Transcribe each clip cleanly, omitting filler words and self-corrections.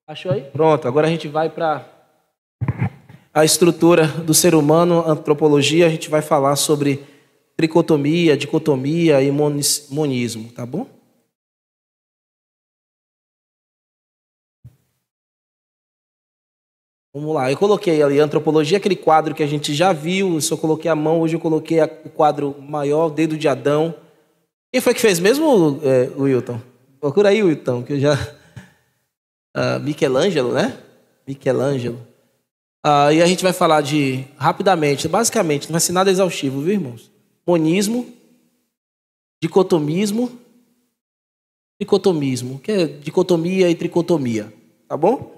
Achou aí? Pronto, agora a gente vai para a estrutura do ser humano, antropologia. A gente vai falar sobre tricotomia, dicotomia e monismo, tá bom? Vamos lá, eu coloquei ali antropologia, aquele quadro que a gente já viu, eu só coloquei a mão, hoje eu coloquei o quadro maior, o dedo de Adão. Quem foi que fez mesmo, Wilton? Procura aí, Wilton, que eu já... Michelangelo, né? Michelangelo. E a gente vai falar rapidamente, basicamente, não vai ser nada exaustivo, viu, irmãos? Monismo, dicotomismo, que é dicotomia e tricotomia, tá bom?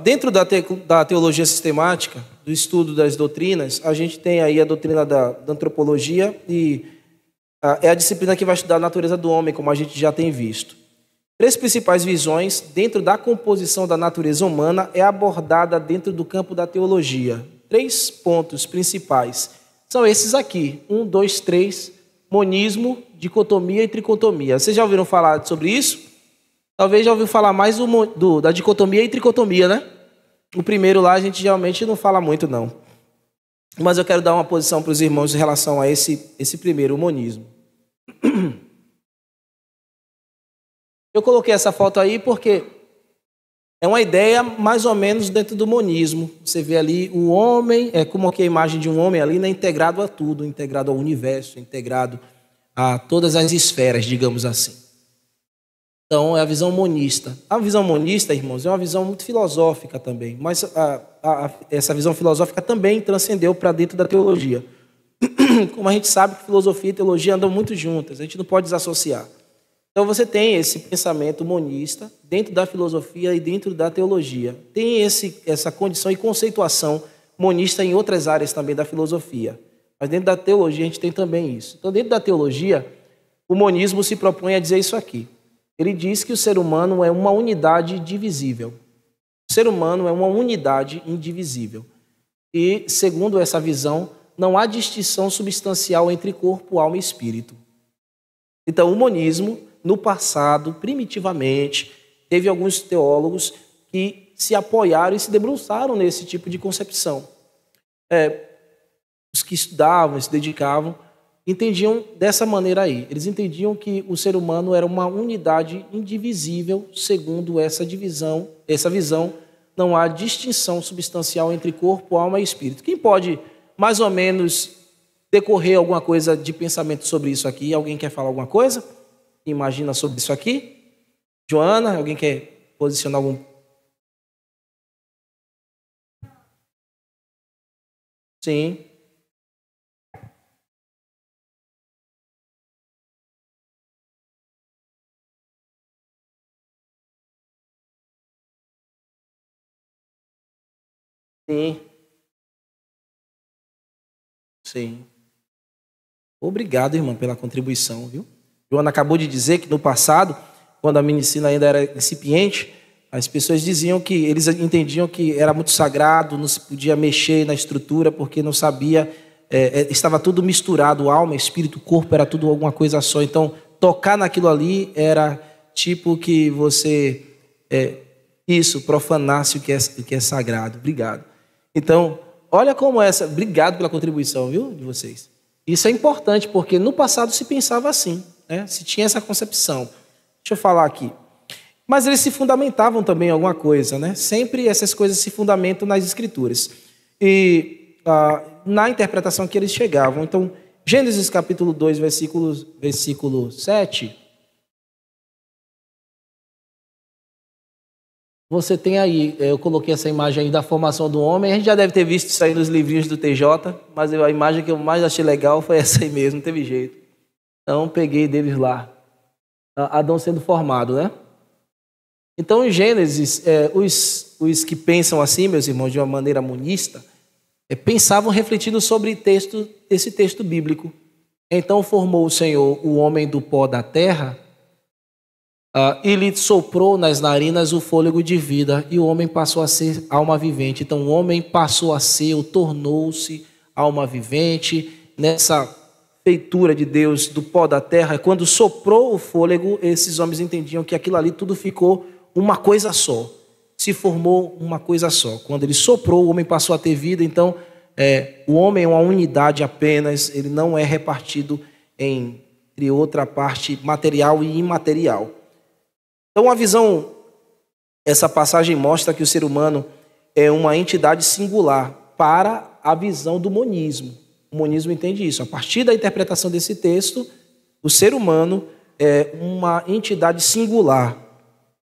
Dentro da teologia sistemática, do estudo das doutrinas, a gente tem aí a doutrina da antropologia e é a disciplina que vai estudar a natureza do homem, como a gente já tem visto. 3 principais visões dentro da composição da natureza humana é abordada dentro do campo da teologia. 3 pontos principais são esses aqui: 1, 2, 3, monismo, dicotomia e tricotomia. Vocês já ouviram falar sobre isso? Talvez já ouviu falar mais da dicotomia e tricotomia, né? O primeiro lá a gente geralmente não fala muito, não. Mas eu quero dar uma posição para os irmãos em relação a esse primeiro, o monismo. Eu coloquei essa foto aí porque é uma ideia mais ou menos dentro do monismo. Você vê ali o homem, como que a imagem de um homem ali, né, integrado a tudo, integrado ao universo, integrado a todas as esferas, digamos assim. Então, é a visão monista. A visão monista, irmãos, é uma visão muito filosófica também, mas essa visão filosófica também transcendeu para dentro da teologia. Como a gente sabe que filosofia e teologia andam muito juntas, a gente não pode desassociar. Então, você tem esse pensamento monista dentro da filosofia e dentro da teologia. Tem essa condição e conceituação monista em outras áreas também da filosofia. Mas dentro da teologia a gente tem também isso. Então, dentro da teologia, o monismo se propõe a dizer isso aqui. Ele diz que o ser humano é uma unidade divisível. O ser humano é uma unidade indivisível. E, segundo essa visão, não há distinção substancial entre corpo, alma e espírito. Então, o monismo, no passado, primitivamente, teve alguns teólogos que se apoiaram e se debruçaram nesse tipo de concepção. Os que estudavam, se dedicavam, entendiam dessa maneira aí. Eles entendiam que o ser humano era uma unidade indivisível, segundo essa visão, não há distinção substancial entre corpo, alma e espírito. Quem pode, mais ou menos, decorrer alguma coisa de pensamento sobre isso aqui? Alguém quer falar alguma coisa? Imagina sobre isso aqui? Joana, alguém quer posicionar algum? Sim. Sim. Sim. Obrigado, irmão, pela contribuição, viu? Joana acabou de dizer que no passado, quando a medicina ainda era incipiente, as pessoas diziam que eles entendiam que era muito sagrado, não se podia mexer na estrutura porque não sabia, estava tudo misturado, alma, espírito, corpo, era tudo alguma coisa só. Então, tocar naquilo ali era tipo que você, profanasse o que é sagrado. Obrigado. Então, olha como obrigado pela contribuição, viu, de vocês. Isso é importante porque no passado se pensava assim, né? Se tinha essa concepção. Deixa eu falar aqui. Mas eles se fundamentavam também em alguma coisa, né? Sempre essas coisas se fundamentam nas escrituras. E na interpretação que eles chegavam. Então, Gênesis capítulo 2, versículo 7. Você tem aí, eu coloquei essa imagem aí da formação do homem. A gente já deve ter visto isso aí nos livrinhos do TJ, mas a imagem que eu mais achei legal foi essa aí mesmo, não teve jeito. Então, peguei deles lá. Adão sendo formado, né? Então, em Gênesis, os que pensam assim, meus irmãos, de uma maneira monista, pensavam refletindo sobre esse texto bíblico. Então, formou o Senhor o homem do pó da terra, e lhe soprou nas narinas o fôlego de vida, e o homem passou a ser alma vivente. Então, o homem passou a ser, ou tornou-se alma vivente, nessa feitura de Deus do pó da terra. Quando soprou o fôlego, esses homens entendiam que aquilo ali tudo ficou uma coisa só. Se formou uma coisa só. Quando ele soprou, o homem passou a ter vida. Então, o homem é uma unidade apenas, ele não é repartido entre outra parte material e imaterial. Então, essa passagem mostra que o ser humano é uma entidade singular para a visão do monismo. O monismo entende isso. A partir da interpretação desse texto, o ser humano é uma entidade singular,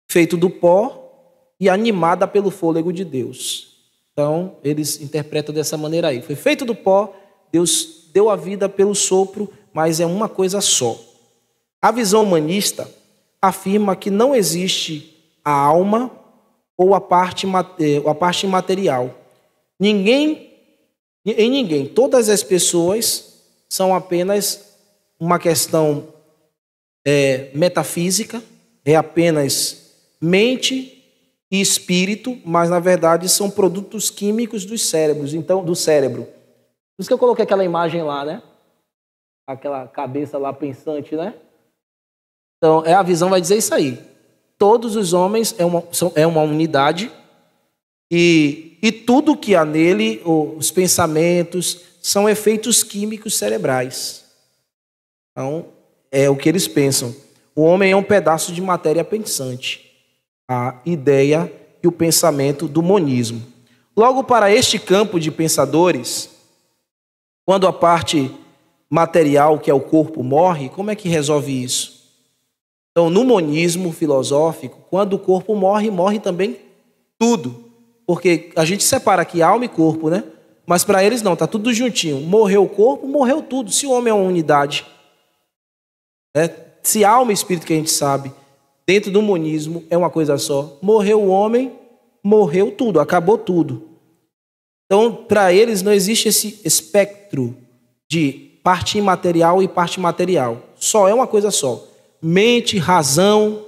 feito do pó e animada pelo fôlego de Deus. Então, eles interpretam dessa maneira aí. Foi feito do pó, Deus deu a vida pelo sopro, mas é uma coisa só. A visão humanista afirma que não existe a alma ou a parte imaterial. Em ninguém, todas as pessoas são apenas uma questão metafísica, é apenas mente e espírito, mas na verdade são produtos químicos dos cérebros, então do cérebro. Por isso que eu coloquei aquela imagem lá, né? Aquela cabeça lá pensante, né? Então, a visão vai dizer isso aí. Todos os homens é uma unidade e tudo que há nele, os pensamentos, são efeitos químicos cerebrais. Então, é o que eles pensam. O homem é um pedaço de matéria pensante. A ideia e o pensamento do monismo. Logo, para este campo de pensadores, quando a parte material, que é o corpo, morre, como é que resolve isso? Então, no monismo filosófico, quando o corpo morre, morre também tudo. Porque a gente separa aqui alma e corpo, né? Mas para eles não, está tudo juntinho. Morreu o corpo, morreu tudo. Se o homem é uma unidade, se alma e espírito, que a gente sabe, dentro do monismo é uma coisa só. Morreu o homem, morreu tudo, acabou tudo. Então, para eles não existe esse espectro de parte imaterial e parte material. Só é uma coisa só. Mente, razão,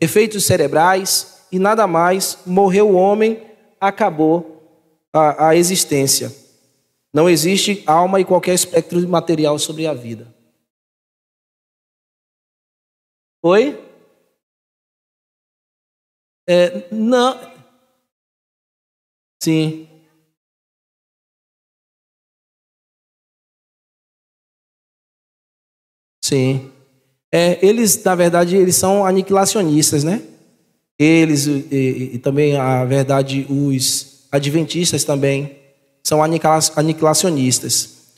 efeitos cerebrais e nada mais. Morreu o homem, acabou a existência. Não existe alma e qualquer espectro material sobre a vida. Oi? Não. Sim. Sim. Eles, na verdade, eles são aniquilacionistas, né? Eles e também, a verdade, os adventistas também são aniquilacionistas.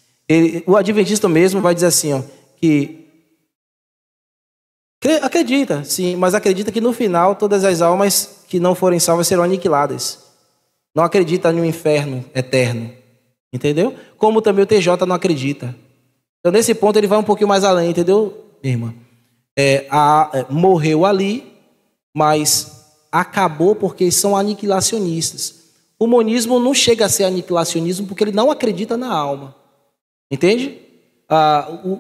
O adventista mesmo vai dizer assim, ó, que acredita, sim, mas acredita que no final todas as almas que não forem salvas serão aniquiladas. Não acredita no inferno eterno, entendeu? Como também o TJ não acredita. Então, nesse ponto, ele vai um pouquinho mais além, entendeu, minha irmã? Morreu ali, mas acabou porque são aniquilacionistas. O monismo não chega a ser aniquilacionismo porque ele não acredita na alma. Entende?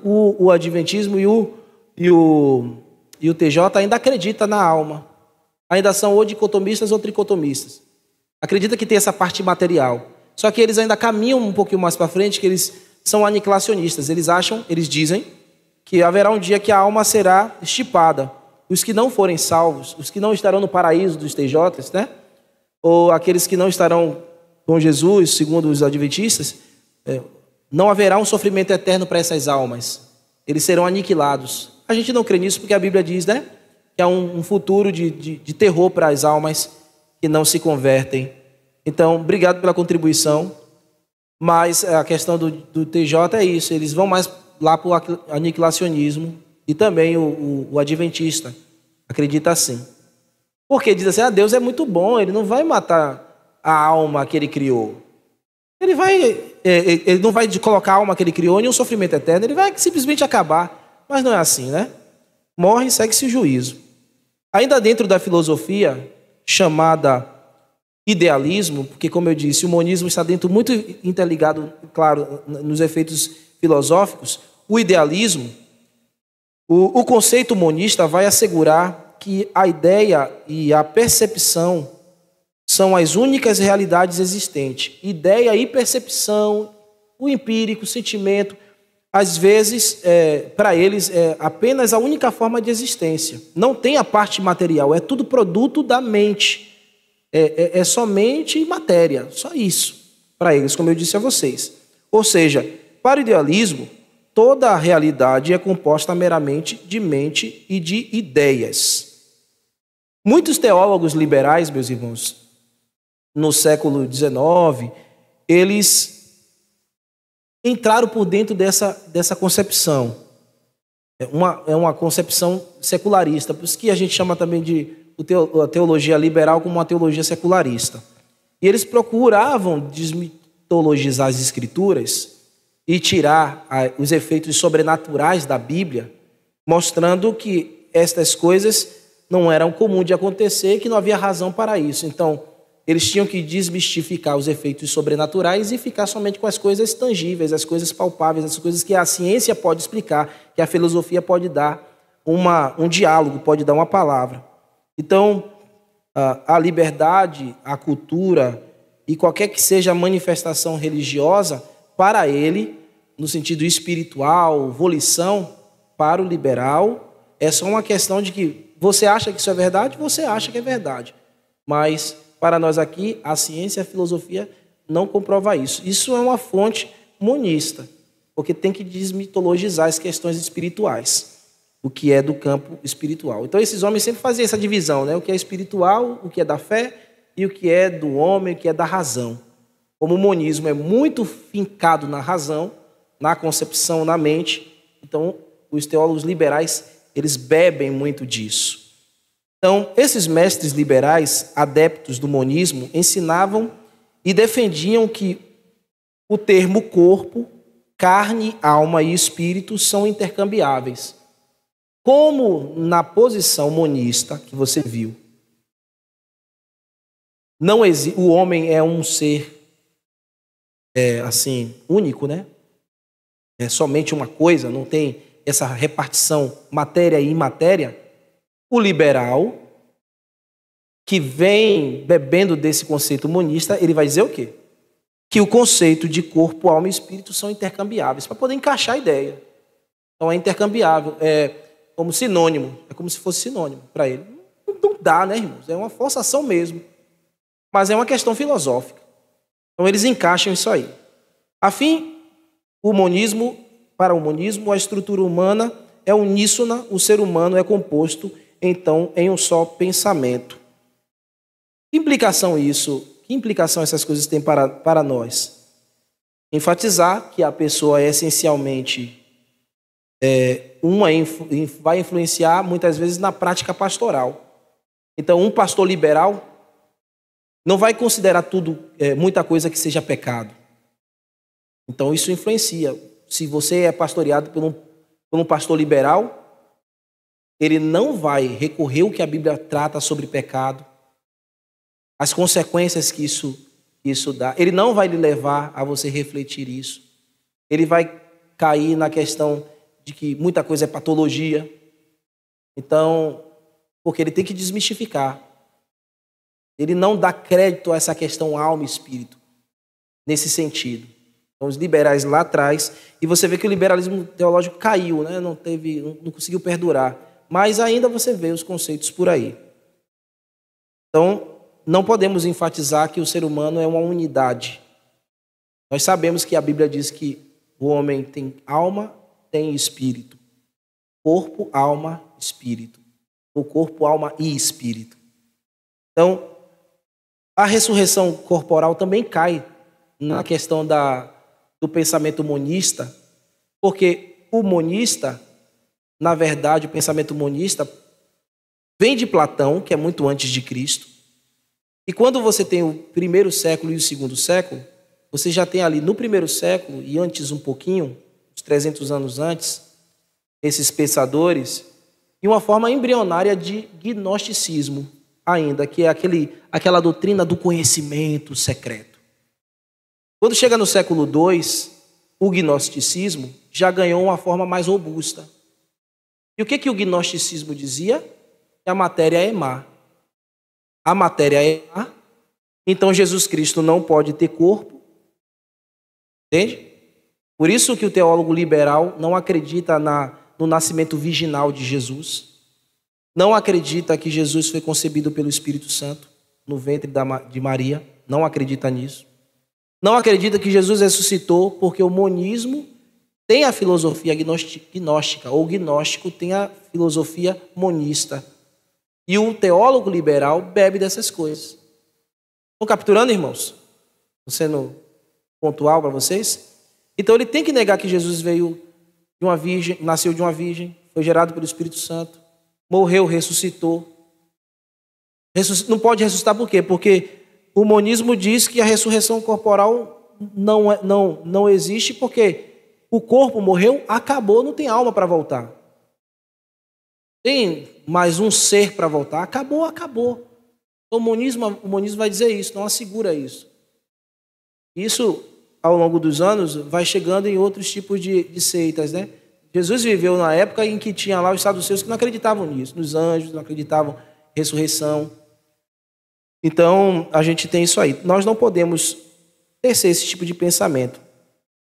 O adventismo e o TJ ainda acredita na alma. Ainda são ou dicotomistas ou tricotomistas. Acredita que tem essa parte material. Só que eles ainda caminham um pouquinho mais para frente, que eles são aniquilacionistas. Eles dizem que haverá um dia que a alma será estipada. Os que não forem salvos, os que não estarão no paraíso dos TJs, né? Ou aqueles que não estarão com Jesus, segundo os adventistas, não haverá um sofrimento eterno para essas almas. Eles serão aniquilados. A gente não crê nisso porque a Bíblia diz, né? Que há um futuro de terror para as almas que não se convertem. Então, obrigado pela contribuição. Mas a questão do TJ é isso. Eles vão mais lá para o aniquilacionismo. E também o adventista acredita assim. Porque diz assim, Deus é muito bom, ele não vai matar a alma que ele criou. Ele não vai colocar a alma que ele criou em um sofrimento eterno, ele vai simplesmente acabar. Mas não é assim, né? Morre e segue-se o juízo. Ainda dentro da filosofia chamada idealismo, porque, como eu disse, o monismo está muito interligado, claro, nos efeitos filosóficos, o idealismo, o conceito monista vai assegurar que a ideia e a percepção são as únicas realidades existentes. Ideia e percepção, o empírico, o sentimento, às vezes, para eles, é apenas a única forma de existência. Não tem a parte material, é tudo produto da mente. É somente matéria, só isso, para eles, como eu disse a vocês. Ou seja, para o idealismo, toda a realidade é composta meramente de mente e de ideias. Muitos teólogos liberais, meus irmãos, no século XIX, eles entraram por dentro dessa concepção. É uma concepção secularista, por isso que a gente chama também de a teologia liberal como uma teologia secularista. E eles procuravam desmitologizar as Escrituras e tirar os efeitos sobrenaturais da Bíblia, mostrando que estas coisas não eram comuns de acontecer e que não havia razão para isso. Então, eles tinham que desmistificar os efeitos sobrenaturais e ficar somente com as coisas tangíveis, as coisas palpáveis, as coisas que a ciência pode explicar, que a filosofia pode dar um diálogo, pode dar uma palavra. Então, a liberdade, a cultura e qualquer que seja a manifestação religiosa, para ele, no sentido espiritual, volição, para o liberal, é só uma questão de que você acha que isso é verdade, você acha que é verdade. Mas, para nós aqui, a ciência e a filosofia não comprova isso. Isso é uma fonte monista, porque tem que desmitologizar as questões espirituais, o que é do campo espiritual. Então, esses homens sempre faziam essa divisão, né? O que é espiritual, o que é da fé e o que é do homem, o que é da razão. Como o monismo é muito fincado na razão, na concepção, na mente, então os teólogos liberais, eles bebem muito disso. Então, esses mestres liberais, adeptos do monismo, ensinavam e defendiam que o termo corpo, carne, alma e espírito são intercambiáveis. Como na posição monista que você viu, o homem é um ser assim, único, né? É somente uma coisa, não tem essa repartição matéria e imatéria. O liberal, que vem bebendo desse conceito monista, ele vai dizer o quê? Que o conceito de corpo, alma e espírito são intercambiáveis, para poder encaixar a ideia. Então é intercambiável, é como sinônimo, é como se fosse sinônimo para ele. Não dá, né, irmãos? É uma forçação mesmo. Mas é uma questão filosófica. Então eles encaixam isso aí. Para o monismo, a estrutura humana é uníssona, o ser humano é composto, então, em um só pensamento. Que implicação essas coisas têm para nós? Enfatizar que a pessoa é essencialmente vai influenciar muitas vezes na prática pastoral. Então, um pastor liberal não vai considerar muita coisa que seja pecado. Então, isso influencia. Se você é pastoreado por um pastor liberal, ele não vai recorrer ao que a Bíblia trata sobre pecado, as consequências que isso dá. Ele não vai lhe levar a você refletir isso. Ele vai cair na questão de que muita coisa é patologia. Então, porque ele tem que desmistificar. Ele não dá crédito a essa questão alma e espírito, nesse sentido. Então, os liberais lá atrás, e você vê que o liberalismo teológico caiu, né? Não conseguiu perdurar. Mas ainda você vê os conceitos por aí. Então, não podemos enfatizar que o ser humano é uma unidade. Nós sabemos que a Bíblia diz que o homem tem alma, tem espírito. Corpo, alma, espírito. O corpo, alma e espírito. Então, a ressurreição corporal também cai na questão do pensamento monista, porque o monista, na verdade, o pensamento monista vem de Platão, que é muito antes de Cristo. E quando você tem o primeiro século e o segundo século, você já tem ali no primeiro século, e antes um pouquinho, uns 300 anos antes, esses pensadores, e uma forma embrionária de gnosticismo ainda, que é aquela doutrina do conhecimento secreto. Quando chega no século II, o gnosticismo já ganhou uma forma mais robusta. E o que o gnosticismo dizia? Que a matéria é má. A matéria é má, então Jesus Cristo não pode ter corpo. Entende? Por isso que o teólogo liberal não acredita no nascimento virginal de Jesus, não acredita que Jesus foi concebido pelo Espírito Santo no ventre de Maria, não acredita nisso. Não acredita que Jesus ressuscitou, porque o monismo tem a filosofia gnóstica, ou gnóstico tem a filosofia monista. E o teólogo liberal bebe dessas coisas. Estão capturando, irmãos? Estou sendo pontual para vocês? Então ele tem que negar que Jesus veio de uma virgem, nasceu de uma virgem, foi gerado pelo Espírito Santo, morreu, ressuscitou. Não pode ressuscitar por quê? Porque o monismo diz que a ressurreição corporal não existe porque o corpo morreu, acabou, não tem alma para voltar. Tem mais um ser para voltar, acabou. Então, o monismo vai dizer isso, não assegura isso. Isso, ao longo dos anos, vai chegando em outros tipos de seitas, né? Jesus viveu na época em que tinha lá os saduceus que não acreditavam nisso, nos anjos, não acreditavam em ressurreição. Então, a gente tem isso aí. Nós não podemos tecer esse tipo de pensamento.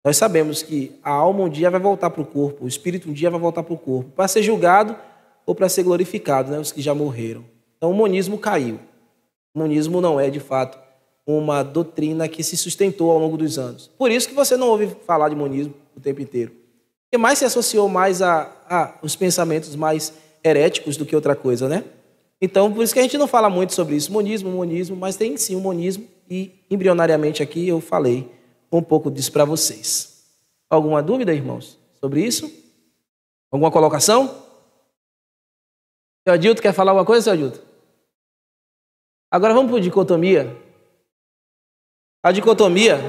Nós sabemos que a alma um dia vai voltar para o corpo, o espírito um dia vai voltar para o corpo, para ser julgado ou para ser glorificado, né? Os que já morreram. Então, o monismo caiu. O monismo não é, de fato, uma doutrina que se sustentou ao longo dos anos. Por isso que você não ouve falar de monismo o tempo inteiro. Porque mais se associou mais a os pensamentos mais heréticos do que outra coisa, né? Então, por isso que a gente não fala muito sobre isso, monismo, mas tem sim o monismo e, embrionariamente aqui, eu falei um pouco disso para vocês. Alguma dúvida, irmãos, sobre isso? Alguma colocação? Seu Adilto, quer falar alguma coisa, seu Adilto? Agora vamos para a dicotomia. A dicotomia,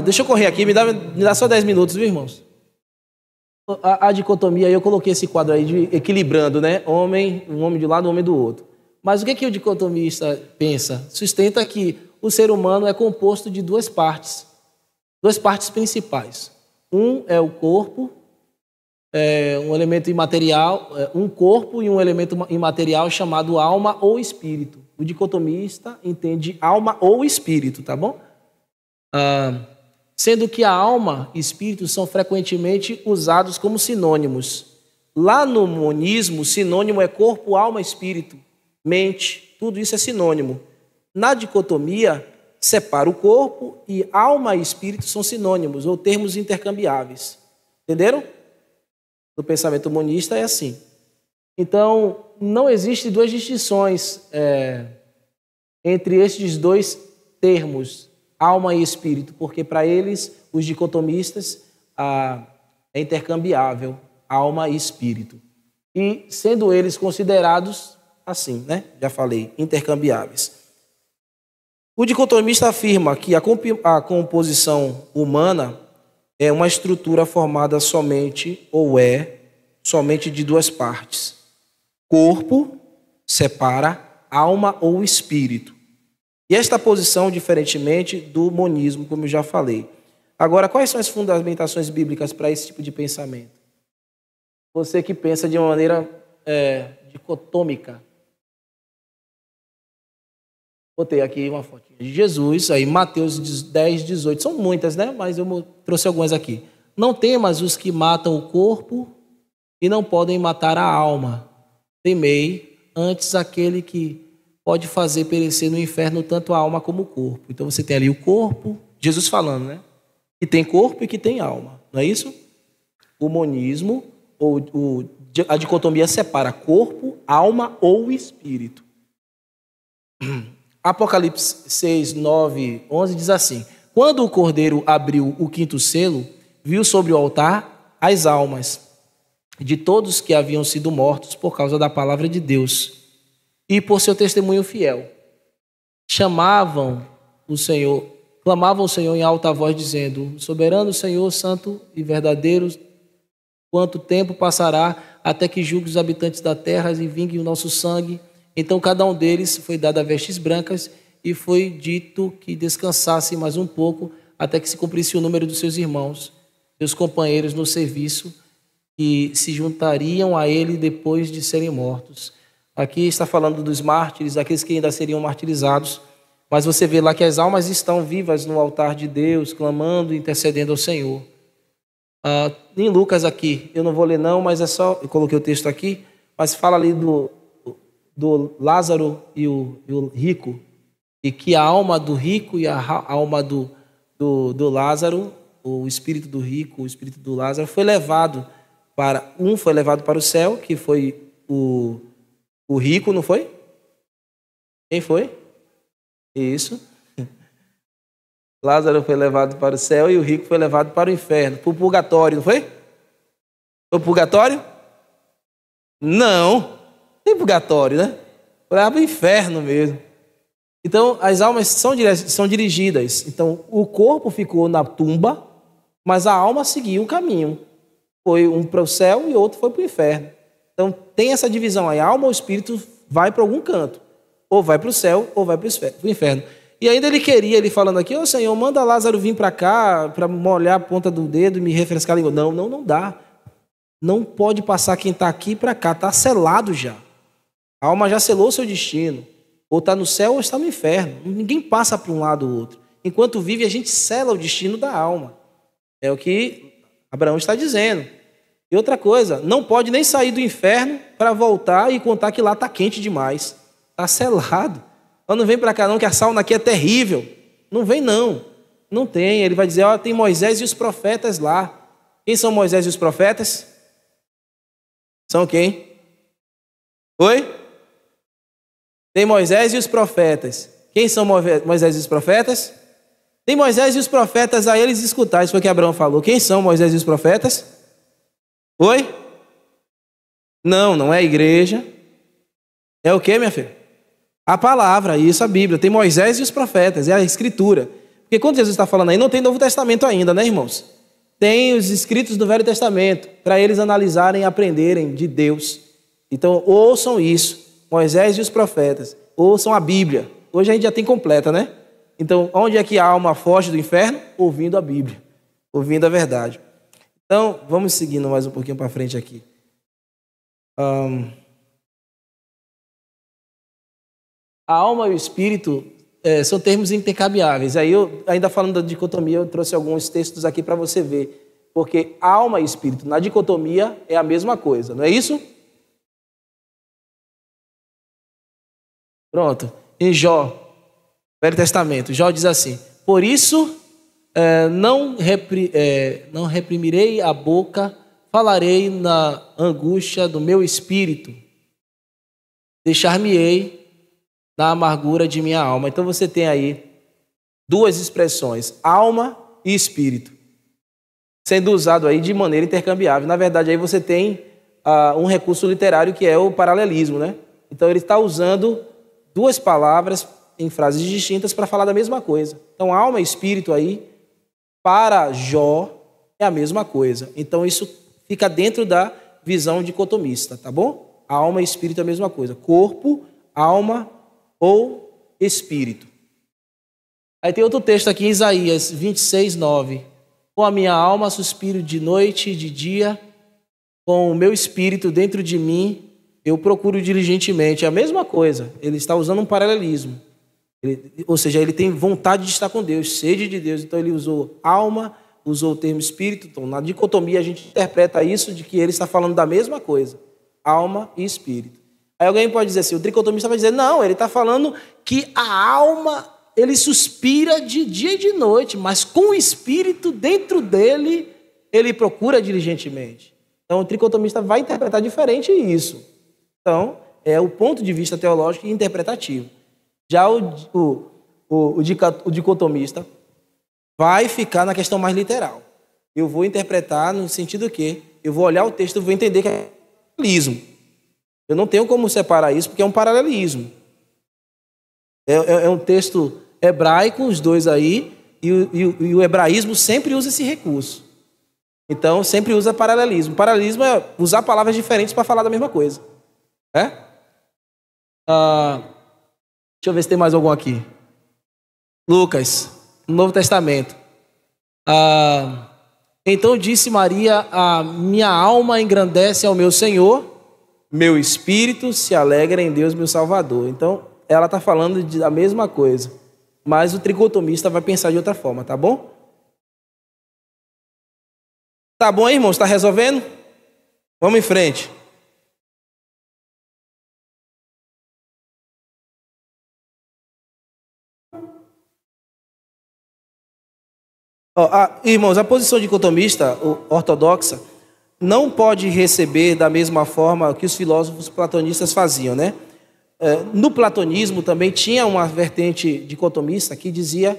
deixa eu correr aqui, me dá só 10 minutos, viu, irmãos? A dicotomia, eu coloquei esse quadro aí de equilibrando, né? Um homem de um lado, um homem do outro. Mas o que o dicotomista pensa? Sustenta que o ser humano é composto de duas partes principais. Um é o corpo, um elemento imaterial, um corpo e um elemento imaterial chamado alma ou espírito. O dicotomista entende alma ou espírito, tá bom? Sendo que a alma e espírito são frequentemente usados como sinônimos. Lá no monismo, sinônimo é corpo, alma, espírito, mente, tudo isso é sinônimo. Na dicotomia, separa o corpo e alma e espírito são sinônimos, ou termos intercambiáveis. Entenderam? No pensamento monista é assim. Então, não existem duas distinções entre estes dois termos, alma e espírito, porque para eles, os dicotomistas, é intercambiável, alma e espírito. E sendo eles considerados assim, né? Já falei, intercambiáveis. O dicotomista afirma que a composição humana é uma estrutura formada somente de duas partes. Corpo separa alma ou espírito. E esta posição, diferentemente do monismo, como eu já falei. Agora, quais são as fundamentações bíblicas para esse tipo de pensamento? Você que pensa de uma maneira dicotômica. Botei aqui uma fotinha de Jesus, aí Mateus 10, 18. São muitas, né? Mas eu trouxe algumas aqui. Não temas os que matam o corpo e não podem matar a alma. Temei antes aquele que pode fazer perecer no inferno tanto a alma como o corpo. Então você tem ali o corpo, Jesus falando, né? Que tem corpo e que tem alma, não é isso? O monismo, a dicotomia separa corpo, alma ou espírito. Apocalipse 6, 9, 11 diz assim: quando o cordeiro abriu o quinto selo, viu sobre o altar as almas de todos que haviam sido mortos por causa da palavra de Deus e por seu testemunho fiel. Clamavam o Senhor em alta voz, dizendo: soberano Senhor, santo e verdadeiro, quanto tempo passará até que julgue os habitantes da terra e vingue o nosso sangue? Então cada um deles foi dado a vestes brancas e foi dito que descansassem mais um pouco até que se cumprisse o número dos seus irmãos, seus companheiros no serviço, que se juntariam a ele depois de serem mortos. Aqui está falando dos mártires, aqueles que ainda seriam martirizados, mas você vê lá que as almas estão vivas no altar de Deus, clamando e intercedendo ao Senhor. Em Lucas aqui, eu não vou ler não, mas é só, eu coloquei o texto aqui, mas fala ali do Lázaro e o rico, e que a alma do rico e a alma do Lázaro, o espírito do rico, o espírito do Lázaro, foi levado foi levado para o céu, que foi o rico, não foi? Quem foi? Isso. Lázaro foi levado para o céu e o rico foi levado para o inferno, para o purgatório, não foi? Foi o purgatório? Não. Tem purgatório, né? Foi lá para o inferno mesmo. Então, as almas são dirigidas. Então, o corpo ficou na tumba, mas a alma seguiu o caminho. Foi um para o céu e outro foi para o inferno. Então, tem essa divisão aí. A alma ou o espírito vai para algum canto. Ou vai para o céu, ou vai para o inferno. E ainda ele falando aqui, ô Senhor, manda Lázaro vir para cá, para molhar a ponta do dedo e me refrescar a língua. Não dá. Não pode passar quem está aqui para cá. Está selado já. A alma já selou o seu destino. Ou está no céu ou está no inferno. Ninguém passa para um lado ou outro. Enquanto vive, a gente sela o destino da alma. É o que Abraão está dizendo. E outra coisa, não pode nem sair do inferno para voltar e contar que lá está quente demais. Está selado. Mas não vem para cá não, que a sauna aqui é terrível. Não vem não. Não tem. Ele vai dizer, ó, tem Moisés e os profetas lá. Quem são Moisés e os profetas? São quem? Oi? Tem Moisés e os profetas. Quem são Moisés e os profetas? Tem Moisés e os profetas a eles escutar. Isso foi o que Abraão falou. Quem são Moisés e os profetas? Oi? Não é a igreja. É o que, minha filha? A palavra, isso, a Bíblia. Tem Moisés e os profetas, é a escritura. Porque quando Jesus está falando aí, não tem Novo Testamento ainda, né, irmãos? Tem os escritos do Velho Testamento, para eles analisarem e aprenderem de Deus. Então, ouçam isso. Moisés e os profetas. Ouçam a Bíblia. Hoje a gente já tem completa, né? Então, onde é que a alma foge do inferno? Ouvindo a Bíblia. Ouvindo a verdade. Então, vamos seguindo mais um pouquinho para frente aqui. A alma e o espírito são termos intercambiáveis. Aí, ainda falando da dicotomia, eu trouxe alguns textos aqui para você ver. Porque alma e espírito, na dicotomia, é a mesma coisa, não é isso? Pronto. Em Jó, Velho Testamento, Jó diz assim: por isso não reprimirei a boca, falarei na angústia do meu espírito, deixar-me-ei na amargura de minha alma. Então você tem aí duas expressões, alma e espírito, sendo usado aí de maneira intercambiável. Na verdade, aí você tem um recurso literário que é o paralelismo, né? Então ele está usando duas palavras em frases distintas para falar da mesma coisa. Então, alma e espírito aí, para Jó, é a mesma coisa. Então, isso fica dentro da visão dicotomista, tá bom? Alma e espírito é a mesma coisa. Corpo, alma ou espírito. Aí tem outro texto aqui, Isaías 26, 9. Com a minha alma suspiro de noite e de dia, com o meu espírito dentro de mim, eu procuro diligentemente. É a mesma coisa. Ele está usando um paralelismo. Ou seja, ele tem vontade de estar com Deus, sede de Deus. Então ele usou alma, usou o termo espírito. Então, na dicotomia a gente interpreta isso de que ele está falando da mesma coisa. Alma e espírito. Aí alguém pode dizer assim, o tricotomista vai dizer, não, ele está falando que a alma, ele suspira de dia e de noite, mas com o espírito dentro dele, ele procura diligentemente. Então o tricotomista vai interpretar diferente isso. Então, é o ponto de vista teológico e interpretativo. Já o dicotomista vai ficar na questão mais literal. Eu vou interpretar no sentido que eu vou olhar o texto e vou entender que é paralelismo. Eu não tenho como separar isso porque é um paralelismo. É um texto hebraico, os dois aí, e o hebraísmo sempre usa esse recurso. Então, sempre usa paralelismo. Paralelismo é usar palavras diferentes para falar da mesma coisa. Deixa eu ver se tem mais algum aqui. Lucas, no Novo Testamento. Então disse Maria, a minha alma engrandece ao meu Senhor, meu espírito se alegra em Deus, meu Salvador. Então, ela está falando da mesma coisa, mas o tricotomista vai pensar de outra forma, tá bom? Tá bom aí, irmãos? Está resolvendo? Vamos em frente. Irmãos, a posição dicotomista, ortodoxa, não pode receber da mesma forma que os filósofos platonistas faziam, né? No platonismo também tinha uma vertente dicotomista que dizia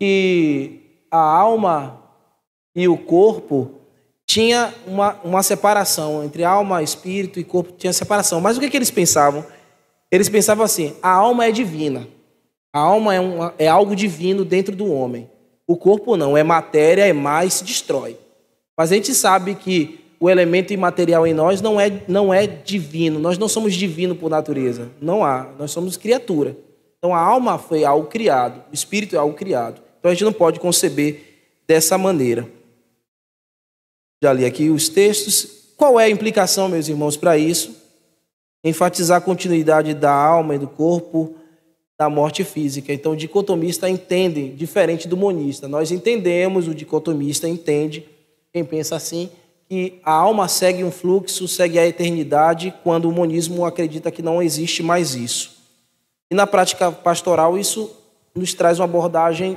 que a alma e o corpo tinha uma separação entre alma, espírito e corpo, tinha separação. Mas o que eles pensavam? Eles pensavam assim: a alma é divina, a alma é algo divino dentro do homem. O corpo não, é matéria, é mais, se destrói. Mas a gente sabe que o elemento imaterial em nós não é divino, nós não somos divinos por natureza, não há, nós somos criatura. Então a alma foi algo criado, o espírito é algo criado. Então a gente não pode conceber dessa maneira. Já li aqui os textos. Qual é a implicação, meus irmãos, para isso? Enfatizar a continuidade da alma e do corpo da morte física. Então, o dicotomista entende diferente do monista. Nós entendemos, o dicotomista entende, quem pensa assim, que a alma segue um fluxo, segue a eternidade, quando o monismo acredita que não existe mais isso. E na prática pastoral, isso nos traz uma abordagem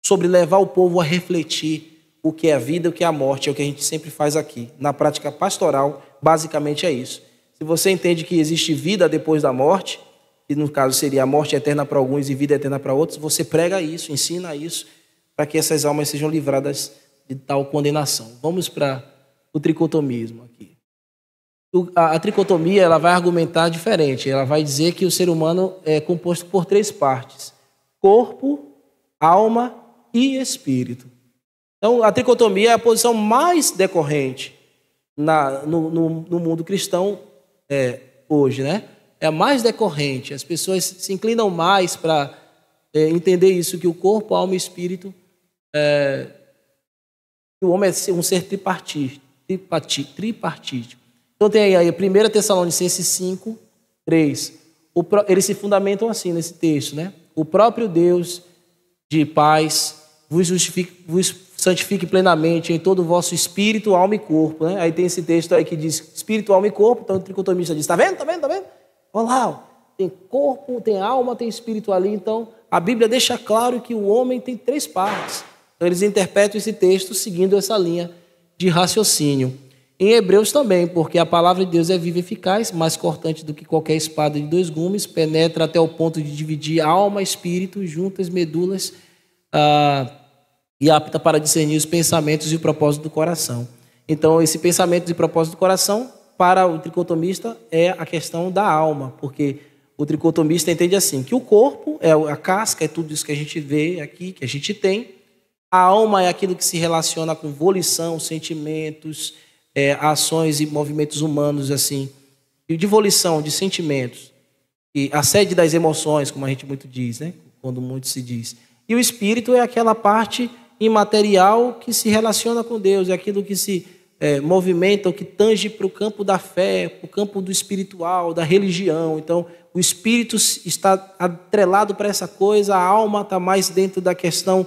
sobre levar o povo a refletir o que é a vida e o que é a morte, é o que a gente sempre faz aqui. Na prática pastoral, basicamente é isso. Se você entende que existe vida depois da morte, que no caso seria a morte eterna para alguns e vida eterna para outros, você prega isso, ensina isso, para que essas almas sejam livradas de tal condenação. Vamos para o tricotomismo aqui. A tricotomia ela vai argumentar diferente, ela vai dizer que o ser humano é composto por 3 partes: corpo, alma e espírito. Então, a tricotomia é a posição mais decorrente no mundo cristão hoje, né? É a mais decorrente. As pessoas se inclinam mais para entender isso, que o corpo, a alma e o espírito, que o homem é um ser tripartítico. Então tem aí a 1 Tessalonicenses 5, 3. Eles se fundamentam assim nesse texto, né? O próprio Deus de paz vos santifique plenamente em todo o vosso espírito, alma e corpo, né? Aí tem esse texto aí que diz espírito, alma e corpo. Então o tricotomista diz: tá vendo? Olha lá, tem corpo, tem alma, tem espírito ali. Então, a Bíblia deixa claro que o homem tem 3 partes. Então, eles interpretam esse texto seguindo essa linha de raciocínio. Em Hebreus também, porque a palavra de Deus é viva e eficaz, mais cortante do que qualquer espada de 2 gumes, penetra até o ponto de dividir alma, espírito, juntas, medulas, e apta para discernir os pensamentos e o propósito do coração. Então, esse pensamento e propósito do coração, para o tricotomista, é a questão da alma, porque o tricotomista entende assim, que o corpo é a casca, é tudo isso que a gente vê aqui, que a gente tem. A alma é aquilo que se relaciona com volição, sentimentos, ações e movimentos humanos, assim, e de volição, de sentimentos. E a sede das emoções, como a gente muito diz, né? Quando muito se diz. E o espírito é aquela parte imaterial que se relaciona com Deus, é aquilo que se movimenta, o que tange para o campo da fé, para o campo do espiritual, da religião. Então, o espírito está atrelado para essa coisa, a alma está mais dentro da questão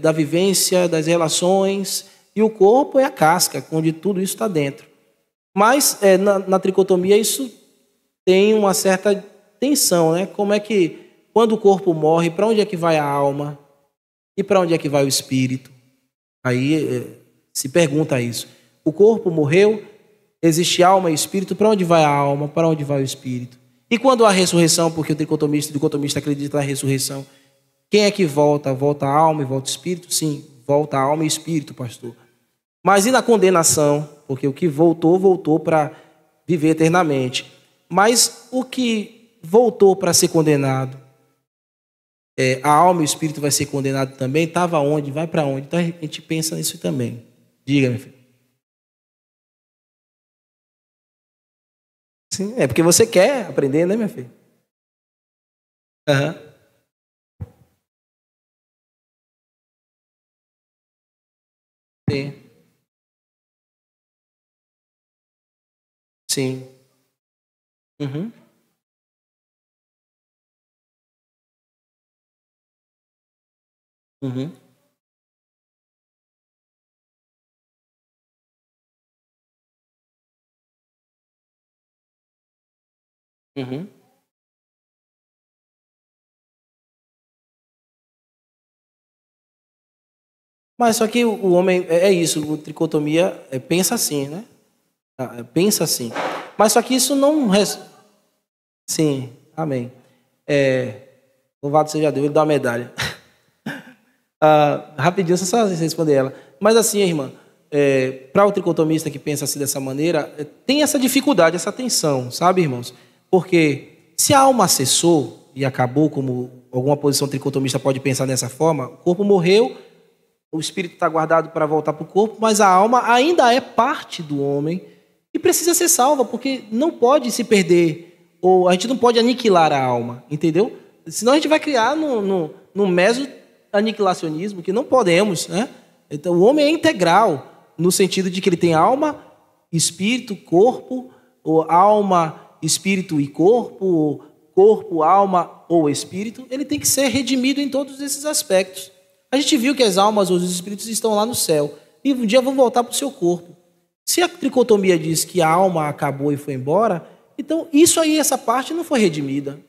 da vivência, das relações, e o corpo é a casca, onde tudo isso está dentro. Mas na tricotomia isso tem uma certa tensão, né? Como é que, quando o corpo morre, para onde é que vai a alma? E para onde é que vai o espírito? Aí se pergunta isso. O corpo morreu, existe alma e espírito, para onde vai a alma? Para onde vai o espírito? E quando há ressurreição, porque o dicotomista acredita na ressurreição, quem é que volta? Volta a alma e volta o espírito? Sim, volta a alma e espírito, pastor. Mas e na condenação? Porque o que voltou, voltou para viver eternamente. Mas o que voltou para ser condenado, a alma e o espírito vai ser condenado também? Estava onde? Vai para onde? Então a gente pensa nisso também. Diga, meu filho. Sim, é porque você quer aprender, né, meu filho? Aham. Sim. Sim. Uhum. Uhum. Uhum. Mas só que o homem, é isso, o tricotomia pensa assim, né? Pensa assim. Mas só que isso não... Sim, amém. Louvado seja Deus, ele dá uma medalha. Rapidinho, só responder ela. Mas assim, irmã, para o tricotomista que pensa assim dessa maneira, tem essa dificuldade, essa tensão, sabe, irmãos? Porque se a alma cessou e acabou, como alguma posição tricotomista pode pensar dessa forma, o corpo morreu, o espírito está guardado para voltar para o corpo, mas a alma ainda é parte do homem e precisa ser salva, porque não pode se perder, ou a gente não pode aniquilar a alma, entendeu? Senão a gente vai criar no meso-aniquilacionismo, que não podemos, né? Então o homem é integral, no sentido de que ele tem alma, espírito, corpo, ou alma, espírito e corpo, corpo, alma ou espírito. Ele tem que ser redimido em todos esses aspectos. A gente viu que as almas ou os espíritos estão lá no céu e um dia vão voltar para o seu corpo. Se a tricotomia diz que a alma acabou e foi embora, então isso aí, essa parte não foi redimida.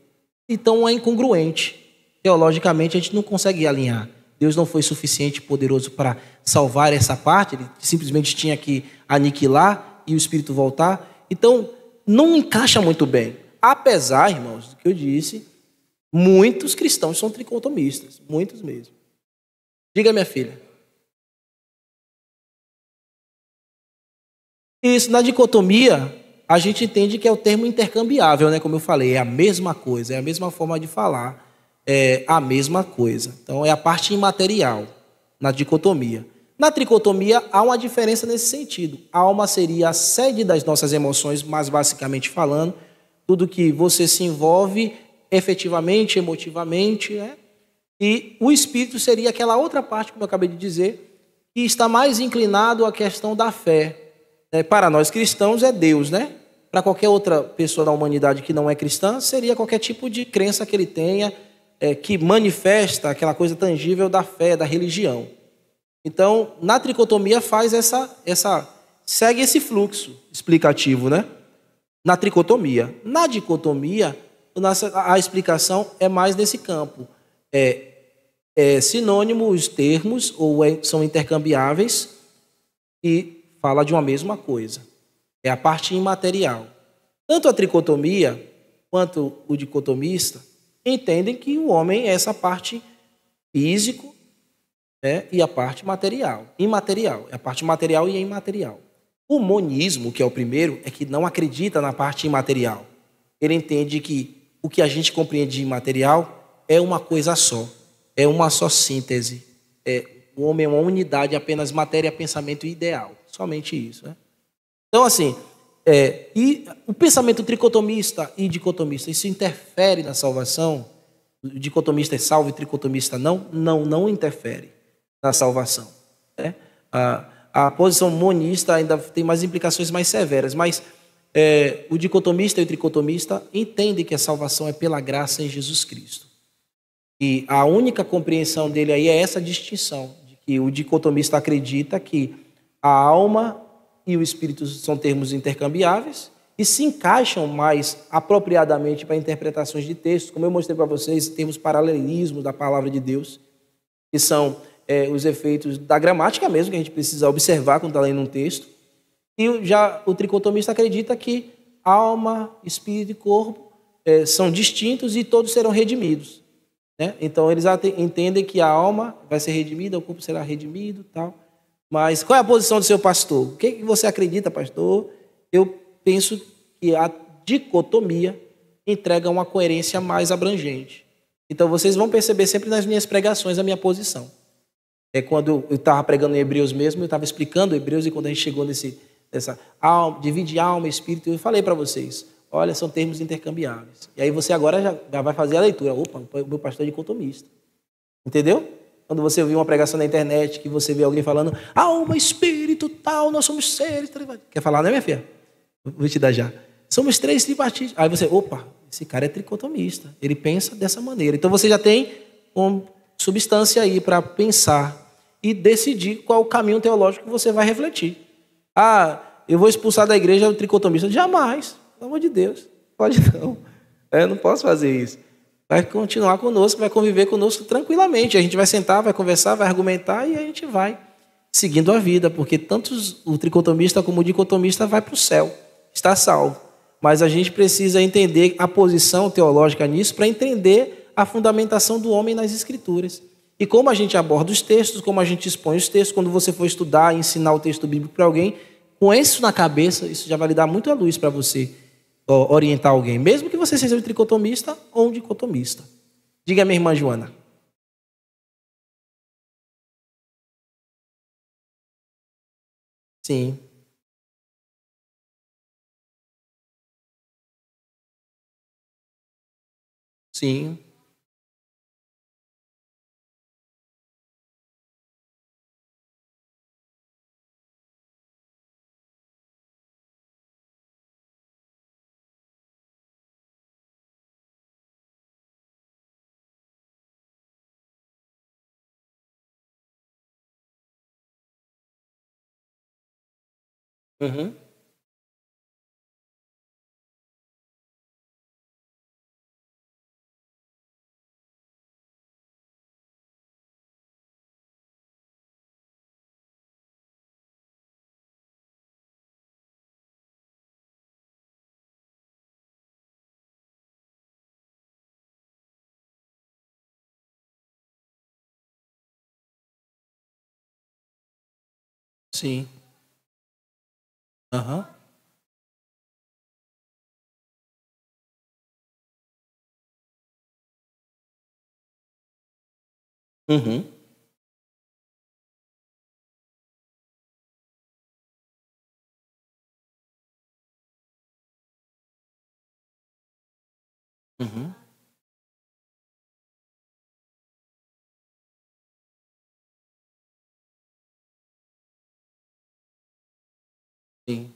Então é incongruente. Teologicamente a gente não consegue alinhar. Deus não foi suficiente poderoso para salvar essa parte, ele simplesmente tinha que aniquilar e o espírito voltar. Então não encaixa muito bem. Apesar, irmãos, do que eu disse, muitos cristãos são tricotomistas, muitos mesmo. Diga, minha filha. Isso, na dicotomia, a gente entende que é o termo intercambiável, né? Como eu falei, é a mesma coisa, é a mesma forma de falar, é a mesma coisa. Então, é a parte imaterial, na dicotomia. Na tricotomia, há uma diferença nesse sentido. A alma seria a sede das nossas emoções, mais basicamente falando, tudo que você se envolve efetivamente, emotivamente, né? E o espírito seria aquela outra parte, como eu acabei de dizer, que está mais inclinado à questão da fé. Para nós cristãos é Deus, né? Para qualquer outra pessoa da humanidade que não é cristã, seria qualquer tipo de crença que ele tenha, que manifesta aquela coisa tangível da fé, da religião. Então, na tricotomia faz segue esse fluxo explicativo, né? Na tricotomia. Na dicotomia, a explicação é mais nesse campo. Sinônimo os termos, ou são intercambiáveis, e fala de uma mesma coisa. É a parte imaterial. Tanto a tricotomia quanto o dicotomista entendem que o homem é essa parte físico, e a parte material. Imaterial. É a parte material e a imaterial. O monismo, que é o primeiro, é que não acredita na parte imaterial. Ele entende que o que a gente compreende de imaterial é uma coisa só. É uma só síntese. O homem é uma unidade, apenas matéria, pensamento e ideal. Somente isso, né? Então, assim, e o pensamento tricotomista e dicotomista, isso interfere na salvação? O dicotomista é salvo e o tricotomista não? Não interfere na salvação. Né? A posição monista ainda tem mais implicações mais severas, mas o dicotomista e o tricotomista entendem que a salvação é pela graça em Jesus Cristo. E a única compreensão dele aí é essa distinção, de que o dicotomista acredita que a alma e o espírito são termos intercambiáveis e se encaixam mais apropriadamente para interpretações de textos, como eu mostrei para vocês, temos paralelismo da palavra de Deus, que são os efeitos da gramática mesmo, que a gente precisa observar quando está lendo um texto. E já o tricotomista acredita que alma, espírito e corpo são distintos e todos serão redimidos. Né? Então, eles entendem que a alma vai ser redimida, o corpo será redimido, tal. Mas qual é a posição do seu pastor? O que você acredita, pastor? Eu penso que a dicotomia entrega uma coerência mais abrangente. Então, vocês vão perceber sempre nas minhas pregações a minha posição. Quando eu estava pregando em Hebreus mesmo, eu estava explicando Hebreus, e quando a gente chegou nessa alma, divide alma e espírito, eu falei para vocês, olha, são termos intercambiáveis. E aí você agora já vai fazer a leitura. Opa, o meu pastor é dicotomista. Entendeu? Quando você ouvir uma pregação na internet, que você vê alguém falando, alma, espírito, tal, nós somos seres. Quer falar, né, minha filha? Vou te dar já. Somos três tripartites. Aí você, opa, esse cara é tricotomista. Ele pensa dessa maneira. Então você já tem uma substância aí para pensar e decidir qual o caminho teológico que você vai refletir. Eu vou expulsar da igreja o tricotomista. Jamais. Pelo amor de Deus. Pode não. Eu não posso fazer isso. Vai continuar conosco, vai conviver conosco tranquilamente. A gente vai sentar, vai conversar, vai argumentar e a gente vai seguindo a vida, porque tanto o tricotomista como o dicotomista vai para o céu, está salvo. Mas a gente precisa entender a posição teológica nisso para entender a fundamentação do homem nas Escrituras. E como a gente aborda os textos, como a gente expõe os textos, quando você for estudar, ensinar o texto bíblico para alguém, com isso na cabeça, isso já vai lhe dar muita luz para você orientar alguém, mesmo que você seja um tricotomista ou um dicotomista. Diga a minha irmã Joana. Sim. Sim. Uhum. Sim. Aham. Uhum. Uhum. Sim.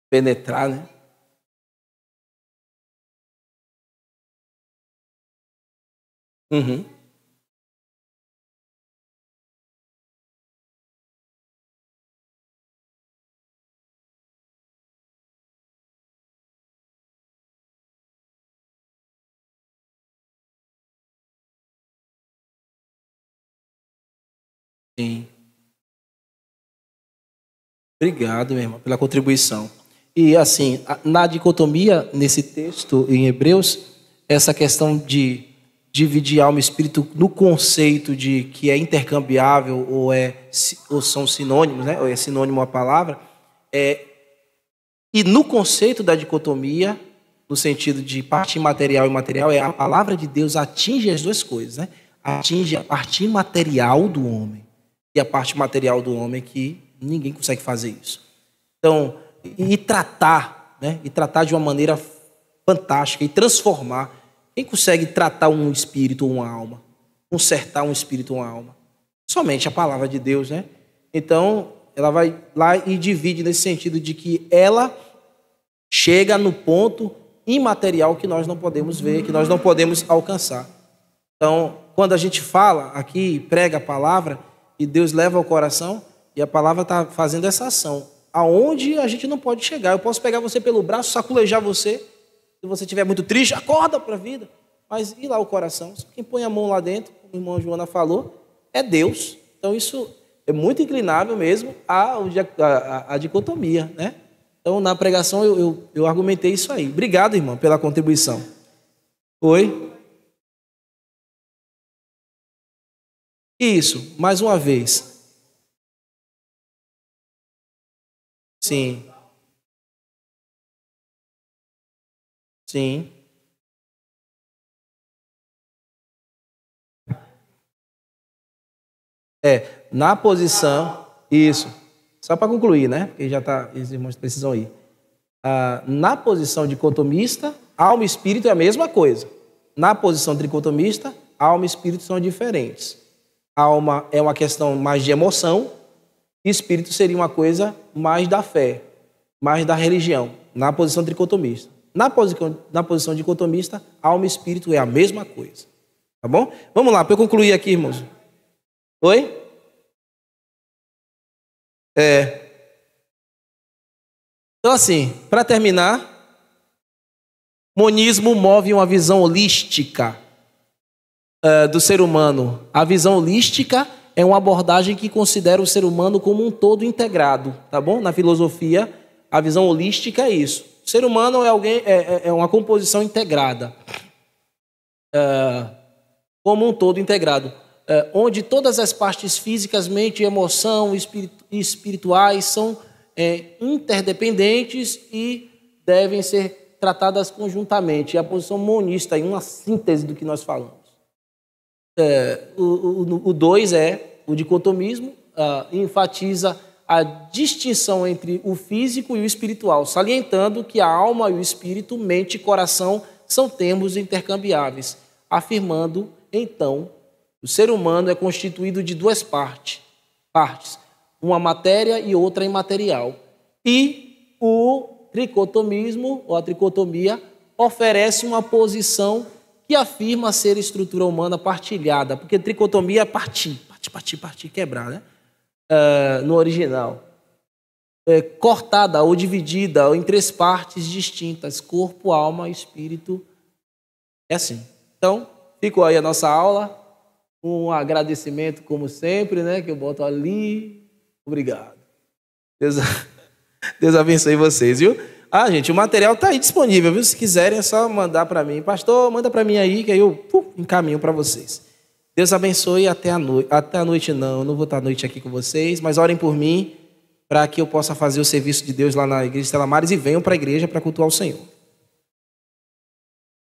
Penetrar, né? Uhum. Sim. Obrigado, meu irmão, pela contribuição. E assim, na dicotomia, nesse texto em Hebreus, essa questão de dividir alma e espírito no conceito de que é intercambiável ou são sinônimos, né? Ou é sinônimo a palavra, é, e no conceito da dicotomia, no sentido de parte material e material, é a palavra de Deus atinge as duas coisas, né? Atinge a parte imaterial do homem e a parte material do homem que ninguém consegue fazer isso. Então, e tratar, né? E tratar de uma maneira fantástica e transformar. Quem consegue tratar um espírito ou uma alma? Consertar um espírito ou uma alma? Somente a palavra de Deus, né? Então, ela vai lá e divide nesse sentido de que ela chega no ponto imaterial que nós não podemos ver, que nós não podemos alcançar. Então, quando a gente fala aqui, prega a palavra, e Deus leva ao coração, e a palavra está fazendo essa ação, aonde a gente não pode chegar. Eu posso pegar você pelo braço, saculejar você, se você estiver muito triste, acorda para a vida. Mas e lá o coração? Quem põe a mão lá dentro, como a irmã Joana falou, é Deus. Então isso é muito inclinável mesmo à dicotomia, né? Então na pregação eu argumentei isso aí. Obrigado, irmão, pela contribuição. Oi? Isso, mais uma vez. Sim, sim. Na posição. Isso. Só para concluir, né? Porque já tá, os irmãos precisam ir. Na posição dicotomista, alma e espírito é a mesma coisa. Na posição tricotomista, alma e espírito são diferentes. Alma é uma questão mais de emoção, e espírito seria uma coisa mais da fé, mais da religião, na posição tricotomista. Na posição dicotomista, alma e espírito é a mesma coisa. Tá bom? Vamos lá, para eu concluir aqui, irmãos. Oi? É. Então, assim, para terminar, monismo move uma visão holística do ser humano. A visão holística é uma abordagem que considera o ser humano como um todo integrado, tá bom? Na filosofia, a visão holística é isso. O ser humano é uma composição integrada, como um todo integrado, onde todas as partes físicas, mente, emoção e espirituais são interdependentes e devem ser tratadas conjuntamente. É a posição monista, uma síntese do que nós falamos. O 2 é o dicotomismo, enfatiza a distinção entre o físico e o espiritual, salientando que a alma e o espírito, mente e coração, são termos intercambiáveis, afirmando, então, o ser humano é constituído de duas partes, uma matéria e outra imaterial. E o tricotomismo, ou a tricotomia, oferece uma posição que afirma ser estrutura humana partilhada, porque tricotomia é partir, quebrar, né? No original. Cortada ou dividida em três partes distintas, corpo, alma e espírito. É assim. Então, ficou aí a nossa aula. Um agradecimento, como sempre, né? Que eu boto ali. Obrigado. Deus abençoe vocês, viu? Gente, o material está aí disponível, viu? Se quiserem, é só mandar para mim. Pastor, manda para mim aí, que aí eu encaminho para vocês. Deus abençoe até a noite. Até a noite não, eu não vou estar à noite aqui com vocês, mas orem por mim para que eu possa fazer o serviço de Deus lá na Igreja Estela Maris e venham para a igreja para cultuar o Senhor.